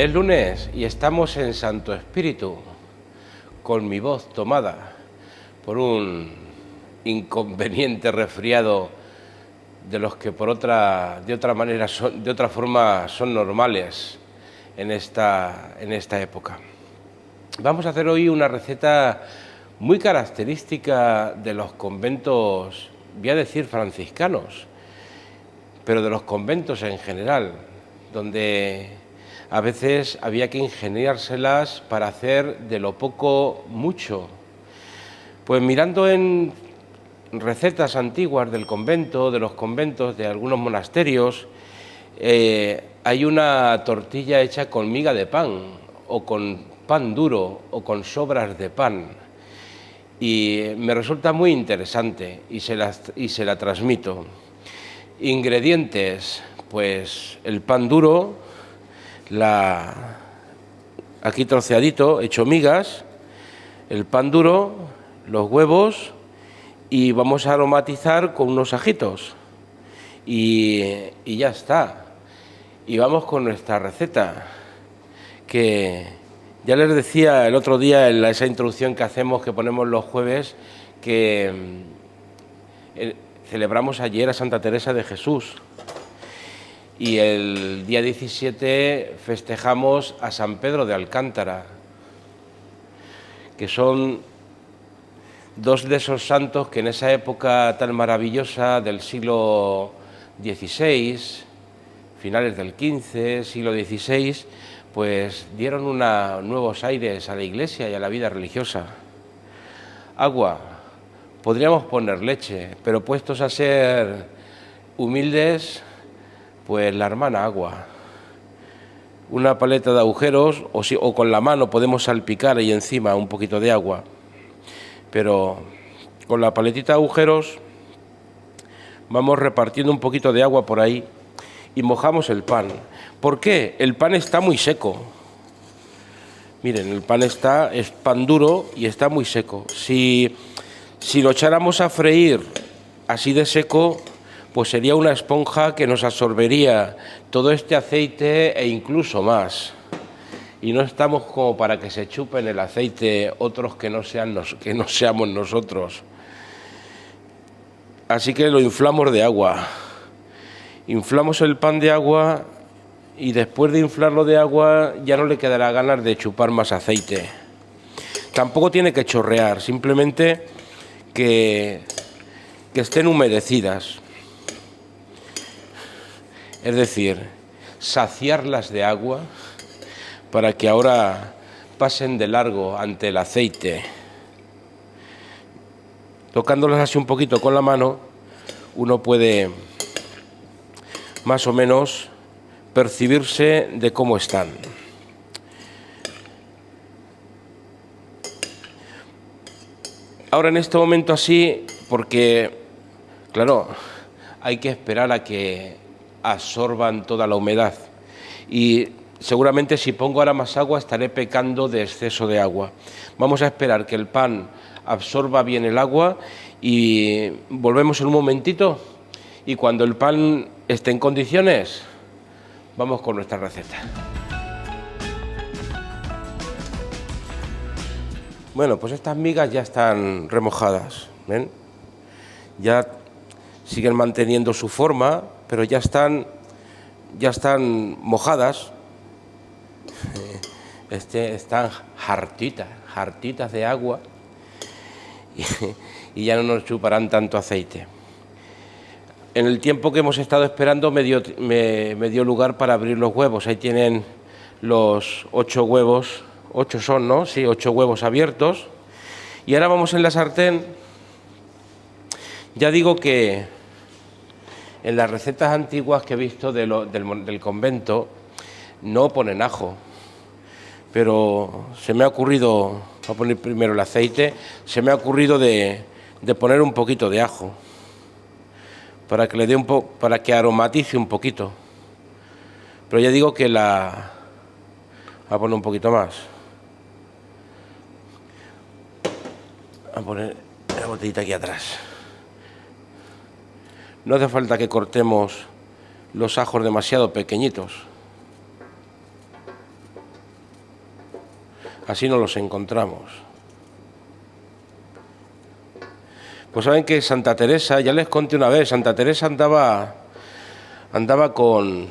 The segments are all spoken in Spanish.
Es lunes y estamos en Santo Espíritu, con mi voz tomada por un inconveniente resfriado de los que de otra forma son normales en esta época. Vamos a hacer hoy una receta muy característica de los conventos, voy a decir franciscanos, pero de los conventos en general, donde a veces había que ingeniárselas para hacer de lo poco mucho. Pues mirando en recetas antiguas del convento, de los conventos, de algunos monasterios, hay una tortilla hecha con miga de pan, o con pan duro, o con sobras de pan. Y me resulta muy interesante y se la transmito. Ingredientes, pues el pan duro, aquí troceadito, hecho migas, el pan duro, los huevos, y vamos a aromatizar con unos ajitos. Y ya está. Y vamos con nuestra receta, que ya les decía el otro día en esa introducción que hacemos, que ponemos los jueves, que celebramos ayer a Santa Teresa de Jesús. Y el día 17 festejamos a San Pedro de Alcántara, que son dos de esos santos que en esa época tan maravillosa del siglo XVI, finales del XV, siglo XVI, pues dieron nuevos aires a la Iglesia y a la vida religiosa. Agua, podríamos poner leche, pero puestos a ser humildes, pues la hermana agua. Una paleta de agujeros, o con la mano podemos salpicar ahí encima un poquito de agua, pero con la paletita de agujeros vamos repartiendo un poquito de agua por ahí y mojamos el pan. ¿Por qué? El pan está muy seco. Miren, el pan es pan duro y está muy seco. Si lo echáramos a freír así de seco, pues sería una esponja que nos absorbería todo este aceite e incluso más. Y no estamos como para que se chupen el aceite otros que no seamos nosotros. Así que lo inflamos de agua. Inflamos el pan de agua y después de inflarlo de agua ya no le quedará ganas de chupar más aceite. Tampoco tiene que chorrear, simplemente que estén humedecidas. Es decir, saciarlas de agua para que ahora pasen de largo ante el aceite. Tocándolas así un poquito con la mano, uno puede más o menos percibirse de cómo están. Ahora en este momento así, porque, claro, hay que esperar a que absorban toda la humedad. Y seguramente si pongo ahora más agua estaré pecando de exceso de agua. Vamos a esperar que el pan absorba bien el agua y volvemos en un momentito. Y cuando el pan esté en condiciones, vamos con nuestra receta. Bueno, pues estas migas ya están remojadas, ¿ven? Ya siguen manteniendo su forma, pero ya están mojadas. Están hartitas de agua y ya no nos chuparán tanto aceite. En el tiempo que hemos estado esperando me dio lugar para abrir los huevos. Ahí tienen los 8 huevos, 8 son, ¿no? Sí, 8 huevos abiertos. Y ahora vamos en la sartén. Ya digo que en las recetas antiguas que he visto del convento no ponen ajo, pero se me ha ocurrido, voy a poner primero el aceite, se me ha ocurrido de poner un poquito de ajo para que para que aromatice un poquito. Pero ya digo que voy a poner un poquito más. Voy a poner la botellita aquí atrás. No hace falta que cortemos los ajos demasiado pequeñitos. Así nos los encontramos. Pues saben que Santa Teresa, ya les conté una vez, Santa Teresa andaba con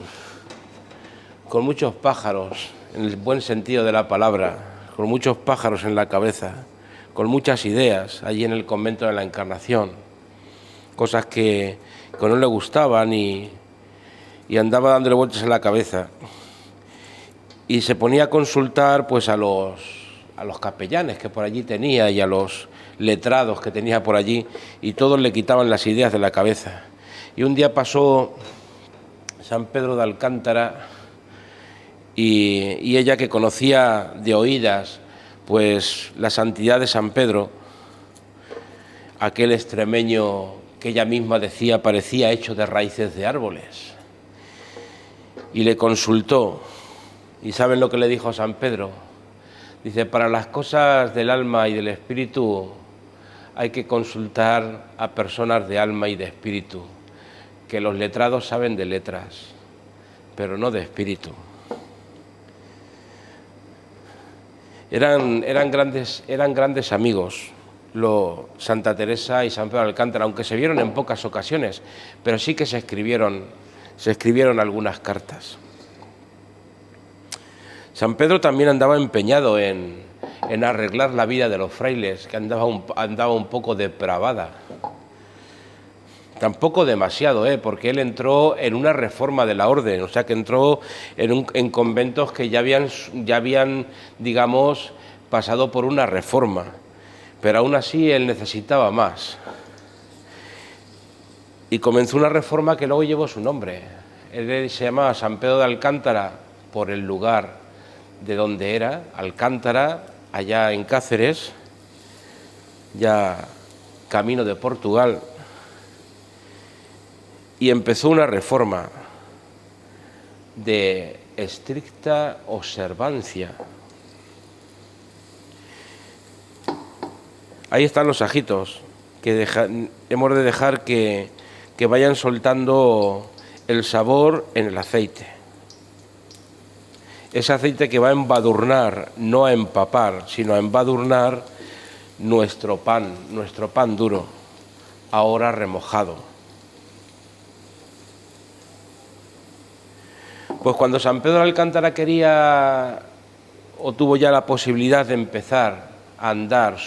muchos pájaros, en el buen sentido de la palabra, con muchos pájaros en la cabeza, con muchas ideas allí en el convento de la Encarnación, cosas que no le gustaban y andaba dándole vueltas en la cabeza. Y se ponía a consultar pues a los capellanes que por allí tenía y a los letrados que tenía por allí, y todos le quitaban las ideas de la cabeza. Y un día pasó San Pedro de Alcántara y ella, que conocía de oídas pues la santidad de San Pedro, aquel extremeño que ella misma decía parecía hecho de raíces de árboles, y le consultó. ¿Y saben lo que le dijo a San Pedro? Dice: para las cosas del alma y del espíritu hay que consultar a personas de alma y de espíritu, que los letrados saben de letras, pero no de espíritu. Eran grandes amigos, Santa Teresa y San Pedro de Alcántara, aunque se vieron en pocas ocasiones, pero sí que se escribieron algunas cartas. San Pedro también andaba empeñado en arreglar la vida de los frailes, que andaba un poco depravada. Tampoco demasiado, porque él entró en una reforma de la orden, o sea que entró en conventos que ya habían, digamos, pasado por una reforma, pero aún así él necesitaba más. Y comenzó una reforma que luego llevó su nombre. Él se llamaba San Pedro de Alcántara por el lugar de donde era, Alcántara, allá en Cáceres, ya camino de Portugal, y empezó una reforma de estricta observancia. Ahí están los ajitos, que hemos de dejar que vayan soltando el sabor en el aceite. Ese aceite que va a embadurnar, no a empapar, sino a embadurnar nuestro pan duro, ahora remojado. Pues cuando San Pedro de Alcántara quería o tuvo ya la posibilidad de empezar a andar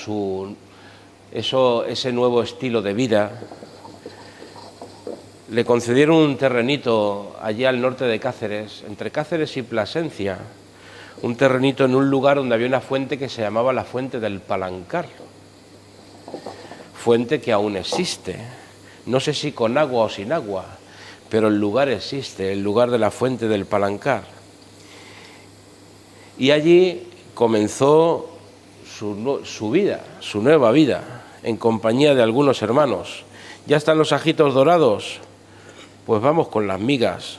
ese nuevo estilo de vida, le concedieron un terrenito allí al norte de Cáceres, entre Cáceres y Plasencia, un terrenito en un lugar donde había una fuente que se llamaba la Fuente del Palancar, fuente que aún existe, no sé si con agua o sin agua, pero el lugar existe, el lugar de la Fuente del Palancar. Y allí comenzó su vida, su nueva vida, en compañía de algunos hermanos. ¿Ya están los ajitos dorados? Pues vamos con las migas,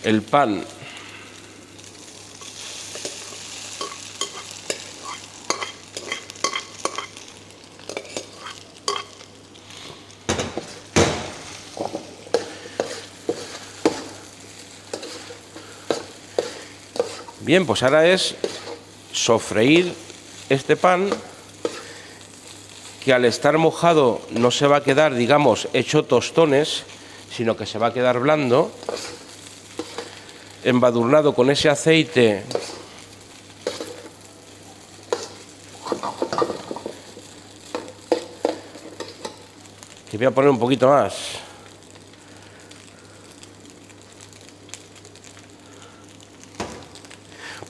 el pan. Bien, pues ahora es sofreír este pan, que al estar mojado no se va a quedar, digamos, hecho tostones, sino que se va a quedar blando, embadurnado con ese aceite que voy a poner un poquito más.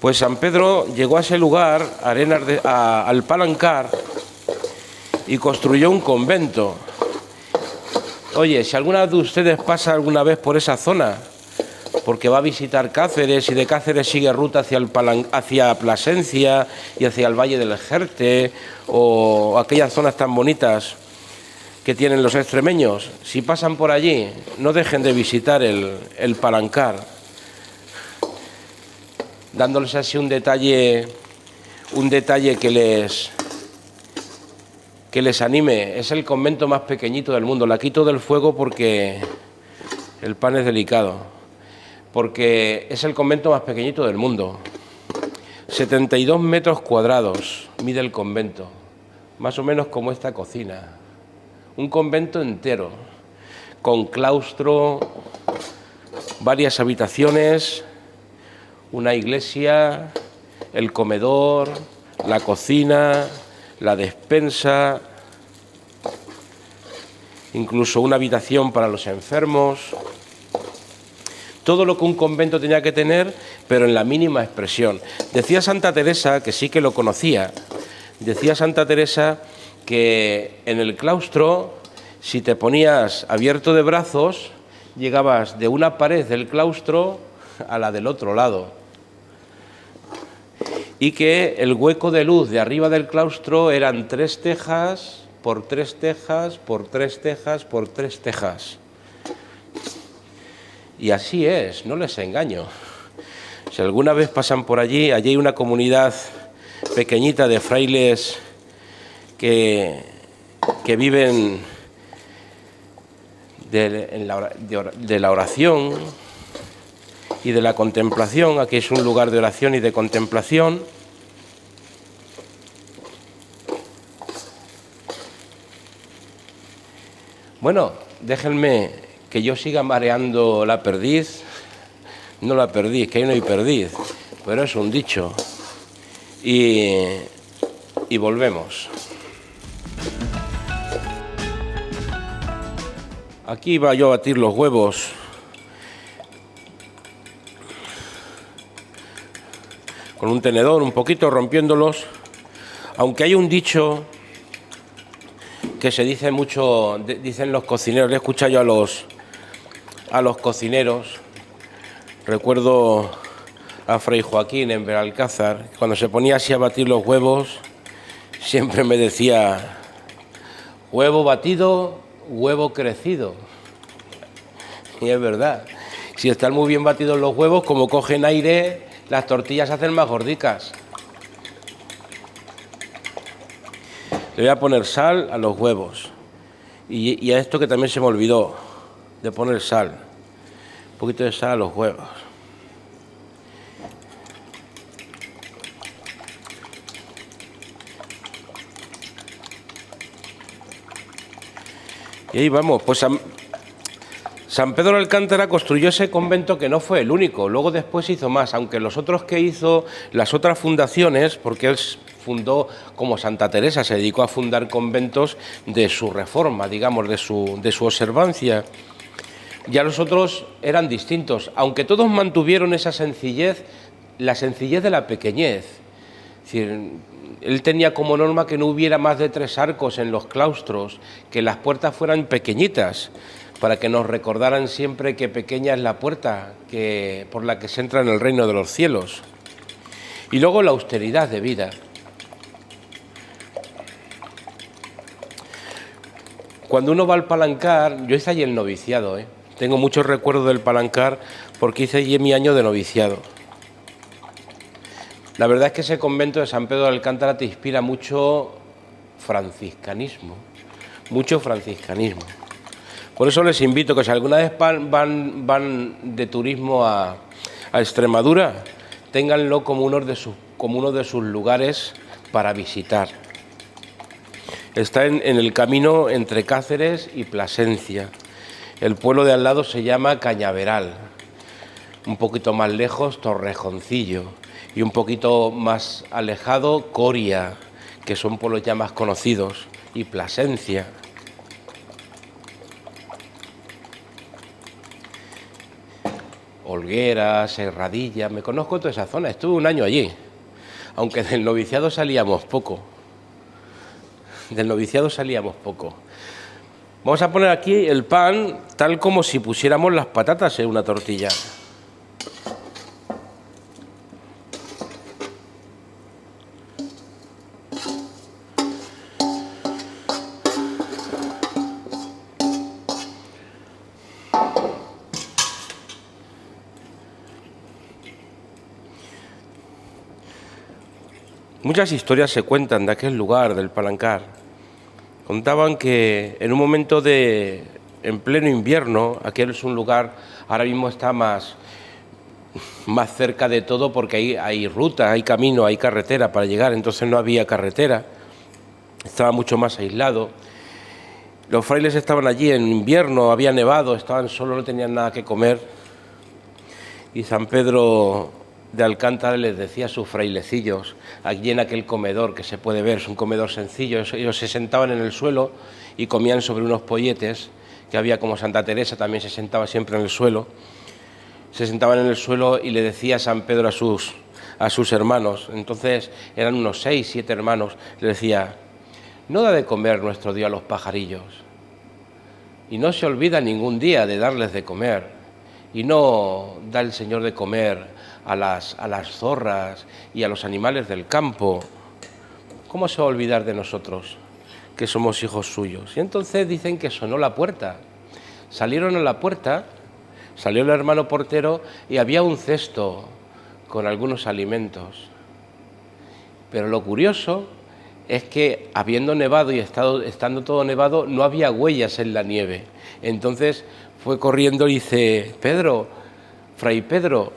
Pues San Pedro llegó a ese lugar, al Palancar, y construyó un convento. Oye, si alguna de ustedes pasa alguna vez por esa zona, porque va a visitar Cáceres y de Cáceres sigue ruta hacia Plasencia y hacia el Valle del Jerte o aquellas zonas tan bonitas que tienen los extremeños, si pasan por allí, no dejen de visitar el Palancar, dándoles así un detalle que les anime. Es el convento más pequeñito del mundo. La quito del fuego porque el pan es delicado, porque es el convento más pequeñito del mundo. 72 metros cuadrados mide el convento, más o menos como esta cocina. Un convento entero, con claustro, varias habitaciones, una iglesia, el comedor, la cocina, la despensa, incluso una habitación para los enfermos. Todo lo que un convento tenía que tener, pero en la mínima expresión. Decía Santa Teresa, que sí que lo conocía, decía Santa Teresa que en el claustro, si te ponías abierto de brazos, llegabas de una pared del claustro a la del otro lado. Y que el hueco de luz de arriba del claustro eran 3 tejas, por 3 tejas, por 3 tejas, por 3 tejas. Y así es, no les engaño. Si alguna vez pasan por allí, allí hay una comunidad pequeñita de frailes que viven de la oración y de la contemplación. Aquí es un lugar de oración y de contemplación. Bueno, déjenme que yo siga mareando la perdiz. No la perdiz, que ahí no hay perdiz, pero es un dicho. Y volvemos. Aquí iba yo a batir los huevos. Con un tenedor, un poquito rompiéndolos. Aunque hay un dicho que se dice mucho, dicen los cocineros, le he escuchado yo a los cocineros. Recuerdo a Fray Joaquín en Benalcázar, cuando se ponía así a batir los huevos, siempre me decía: huevo batido, huevo crecido. Y es verdad, si están muy bien batidos los huevos, como cogen aire, las tortillas se hacen más gordicas. Le voy a poner sal a los huevos. Y a esto que también se me olvidó, de poner sal. Un poquito de sal a los huevos. Y ahí vamos, pues San Pedro de Alcántara construyó ese convento, que no fue el único, luego después hizo más, aunque los otros que hizo, las otras fundaciones, porque él fundó, como Santa Teresa, se dedicó a fundar conventos de su reforma, digamos, de su observancia. Ya los otros eran distintos, aunque todos mantuvieron esa sencillez, la sencillez de la pequeñez. Es decir, él tenía como norma que no hubiera más de 3 arcos en los claustros, que las puertas fueran pequeñitas, para que nos recordaran siempre que pequeña es la puerta por la que se entra en el reino de los cielos. Y luego la austeridad de vida. Cuando uno va al Palancar, yo hice allí el noviciado, Tengo muchos recuerdos del Palancar porque hice allí mi año de noviciado. La verdad es que ese convento de San Pedro de Alcántara te inspira mucho franciscanismo, mucho franciscanismo. Por eso les invito que si alguna vez van de turismo a Extremadura, ténganlo como uno de sus lugares para visitar. Está en el camino entre Cáceres y Plasencia. El pueblo de al lado se llama Cañaveral. Un poquito más lejos, Torrejoncillo. Y un poquito más alejado, Coria, que son pueblos ya más conocidos, y Plasencia. Olguera, Serradilla, me conozco toda esa zona, estuve un año allí, aunque del noviciado salíamos poco. Vamos a poner aquí el pan tal como si pusiéramos las patatas en una tortilla. Muchas historias se cuentan de aquel lugar, del Palancar. Contaban que en un momento en pleno invierno, aquel es un lugar, ahora mismo está más más cerca de todo porque hay ruta, hay camino, hay carretera para llegar, entonces no había carretera, estaba mucho más aislado. Los frailes estaban allí en invierno, había nevado, estaban solos, no tenían nada que comer. Y San Pedro de Alcántara les decía a sus frailecillos, allí en aquel comedor que se puede ver, es un comedor sencillo, ellos se sentaban en el suelo y comían sobre unos polletes, que había, como Santa Teresa también se sentaba siempre en el suelo. Se sentaban en el suelo y le decía a San Pedro a sus hermanos, entonces eran unos 6, 7 hermanos, le decía: no da de comer nuestro Dios a los pajarillos, y no se olvida ningún día de darles de comer, y no da el Señor de comer a las zorras y a los animales del campo. ¿Cómo se va a olvidar de nosotros, que somos hijos suyos? Y entonces dicen que sonó la puerta. Salieron a la puerta, salió el hermano portero y había un cesto con algunos alimentos. Pero lo curioso es que, habiendo nevado y estando todo nevado, no había huellas en la nieve. Entonces fue corriendo y dice: Pedro, Fray Pedro,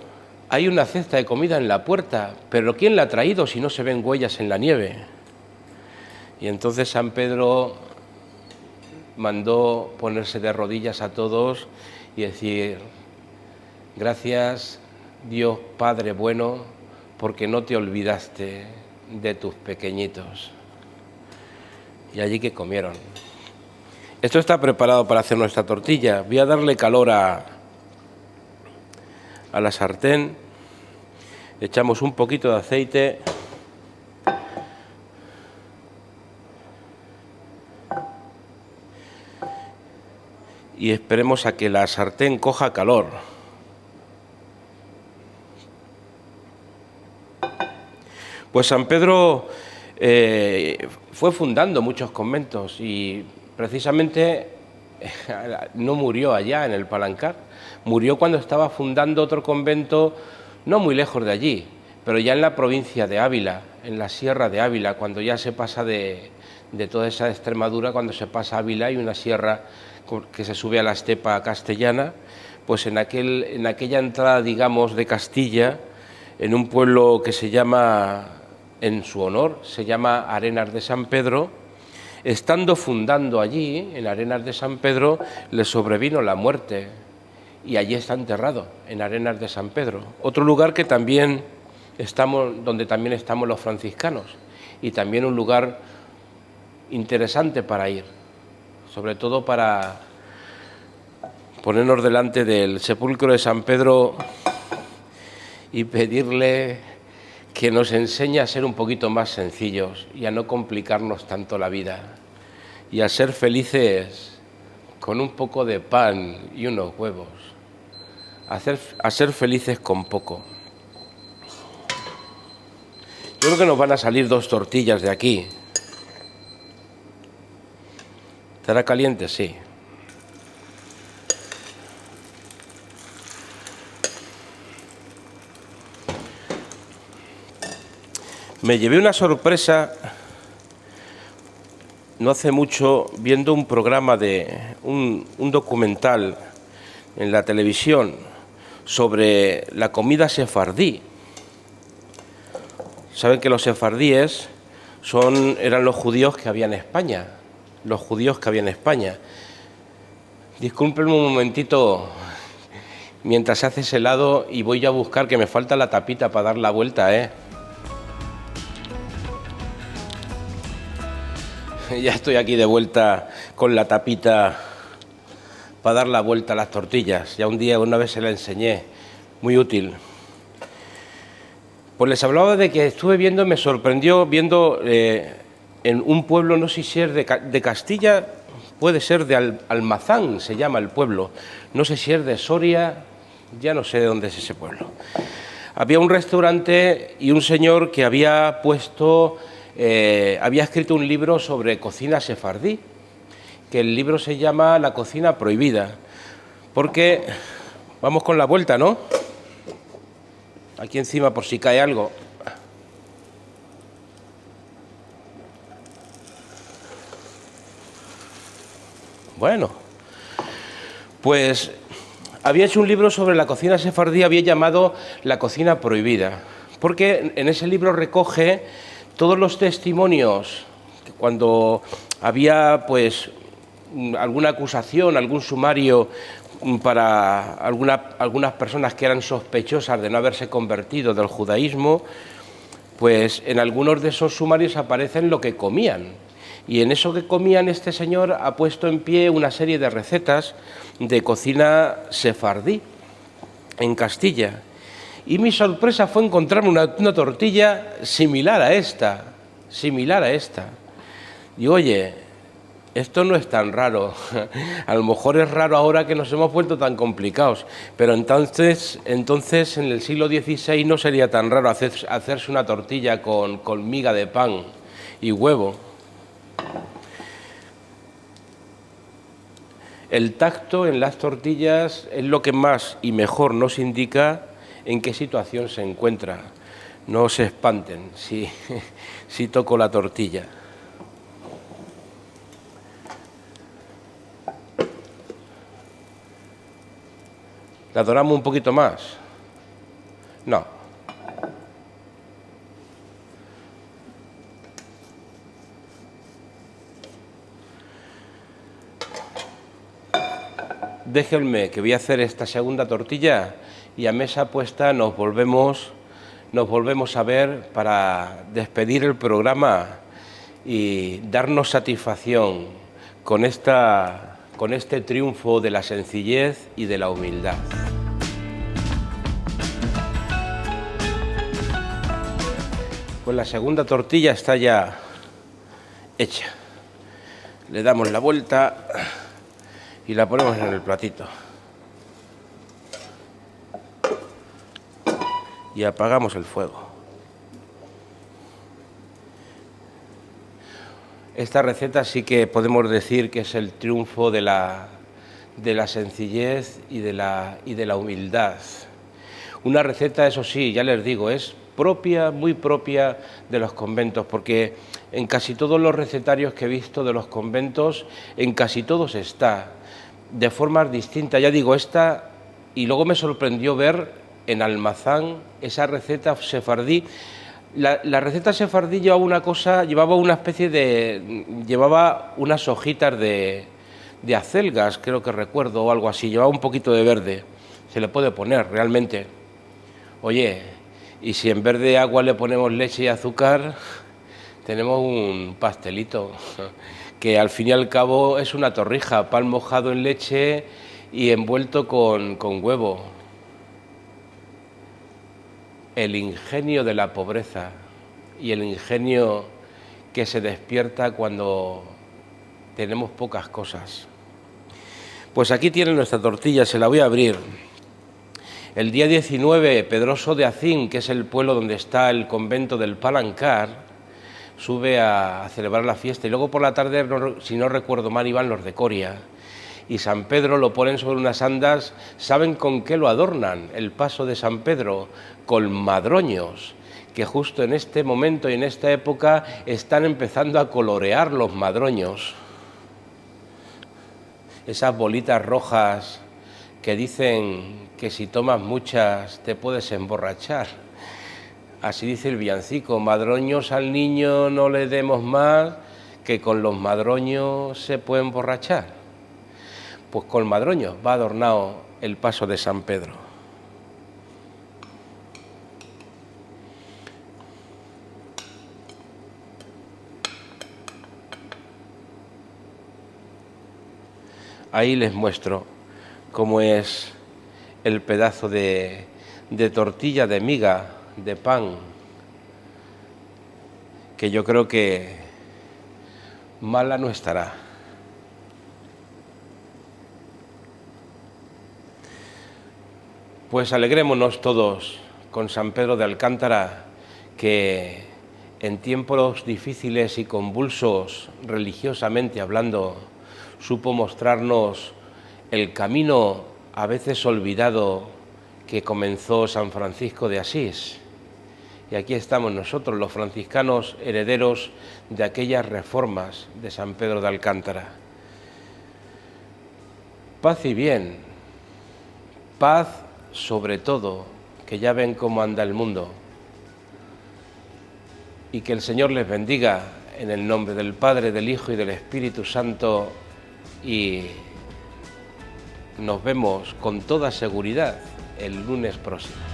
hay una cesta de comida en la puerta, pero ¿quién la ha traído si no se ven huellas en la nieve? Y entonces San Pedro mandó ponerse de rodillas a todos y decir: gracias, Dios Padre bueno, porque no te olvidaste de tus pequeñitos. Y allí que comieron. Esto está preparado para hacer nuestra tortilla. Voy a darle calor a la sartén. Echamos un poquito de aceite. Y esperemos a que la sartén coja calor. Pues San Pedro fue fundando muchos conventos y precisamente no murió allá en el Palancar, murió cuando estaba fundando otro convento no muy lejos de allí, pero ya en la provincia de Ávila, en la sierra de Ávila, cuando ya se pasa de toda esa Extremadura, cuando se pasa a Ávila hay una sierra que se sube a la estepa castellana, pues en aquella entrada, digamos, de Castilla, en un pueblo que se llama, en su honor, se llama Arenas de San Pedro. Estando fundando allí, en Arenas de San Pedro, le sobrevino la muerte y allí está enterrado, en Arenas de San Pedro. Otro lugar que también donde también estamos los franciscanos y también un lugar interesante para ir, sobre todo para ponernos delante del sepulcro de San Pedro y pedirle que nos enseñe a ser un poquito más sencillos y a no complicarnos tanto la vida y a ser felices con un poco de pan y unos huevos, a ser felices con poco. Yo creo que nos van a salir 2 tortillas de aquí. ¿Estará caliente? Sí. Me llevé una sorpresa no hace mucho viendo un programa un documental en la televisión sobre la comida sefardí. Saben que los sefardíes eran los judíos que había en España, Discúlpenme un momentito mientras se hace ese helado y voy a buscar, que me falta la tapita para dar la vuelta, Ya estoy aquí de vuelta con la tapita para dar la vuelta a las tortillas. Ya una vez se la enseñé, muy útil. Pues les hablaba de que estuve viendo, me sorprendió viendo en un pueblo, no sé si es de Castilla, puede ser de Almazán, se llama el pueblo. No sé si es de Soria, ya no sé de dónde es ese pueblo. Había un restaurante y un señor que había escrito un libro sobre cocina sefardí, que el libro se llama La cocina prohibida, porque vamos con la vuelta, ¿no? Aquí encima por si cae algo. Bueno, pues había hecho un libro sobre la cocina sefardí, había llamado La cocina prohibida, porque en ese libro recoge todos los testimonios que cuando había pues alguna acusación, algún sumario para algunas personas que eran sospechosas de no haberse convertido del judaísmo, pues en algunos de esos sumarios aparecen lo que comían. Y en eso que comían este señor ha puesto en pie una serie de recetas de cocina sefardí en Castilla. Y mi sorpresa fue encontrarme una tortilla similar a esta. Y oye, esto no es tan raro. A lo mejor es raro ahora que nos hemos vuelto tan complicados, pero entonces en el siglo XVI no sería tan raro hacerse una tortilla con miga de pan y huevo. El tacto en las tortillas es lo que más y mejor nos indica en qué situación se encuentra. No se espanten si toco la tortilla. ¿La doramos un poquito más? No. Déjenme que voy a hacer esta segunda tortilla y a mesa puesta nos volvemos a ver para despedir el programa y darnos satisfacción con este triunfo de la sencillez y de la humildad. Pues la segunda tortilla está ya hecha. Le damos la vuelta y la ponemos en el platito. Y apagamos el fuego. Esta receta sí que podemos decir que es el triunfo de la sencillez y de la humildad. Una receta, eso sí, ya les digo, es muy propia de los conventos, porque en casi todos los recetarios que he visto de los conventos, en casi todos está, de formas distintas. Ya digo, esta, y luego me sorprendió ver en Almazán esa receta sefardí. La receta sefardí llevaba unas hojitas de acelgas, creo que recuerdo, o algo así, llevaba un poquito de verde, se le puede poner realmente. Oye, y si en vez de agua le ponemos leche y azúcar, tenemos un pastelito, que al fin y al cabo es una torrija, pan mojado en leche y envuelto con huevo. El ingenio de la pobreza y el ingenio que se despierta cuando tenemos pocas cosas. Pues aquí tienen nuestra tortilla, se la voy a abrir. El día 19, Pedroso de Acín, que es el pueblo donde está el convento del Palancar, sube a celebrar la fiesta y luego por la tarde, si no recuerdo mal, iban los de Coria. Y San Pedro lo ponen sobre unas andas. ¿Saben con qué lo adornan el paso de San Pedro? Con madroños, que justo en este momento y en esta época están empezando a colorear los madroños. Esas bolitas rojas que dicen que si tomas muchas te puedes emborrachar. Así dice el villancico: madroños al niño no le demos más, que con los madroños se puede emborrachar. Pues con madroños va adornado el paso de San Pedro. Ahí les muestro cómo es el pedazo de tortilla de miga, de pan, que yo creo que mala no estará. Pues alegrémonos todos con San Pedro de Alcántara, que en tiempos difíciles y convulsos, religiosamente hablando, supo mostrarnos el camino a veces olvidado que comenzó San Francisco de Asís. Y aquí estamos nosotros, los franciscanos, herederos de aquellas reformas de San Pedro de Alcántara. Paz y bien, paz sobre todo, que ya ven cómo anda el mundo. Y que el Señor les bendiga en el nombre del Padre, del Hijo y del Espíritu Santo, y nos vemos con toda seguridad el lunes próximo.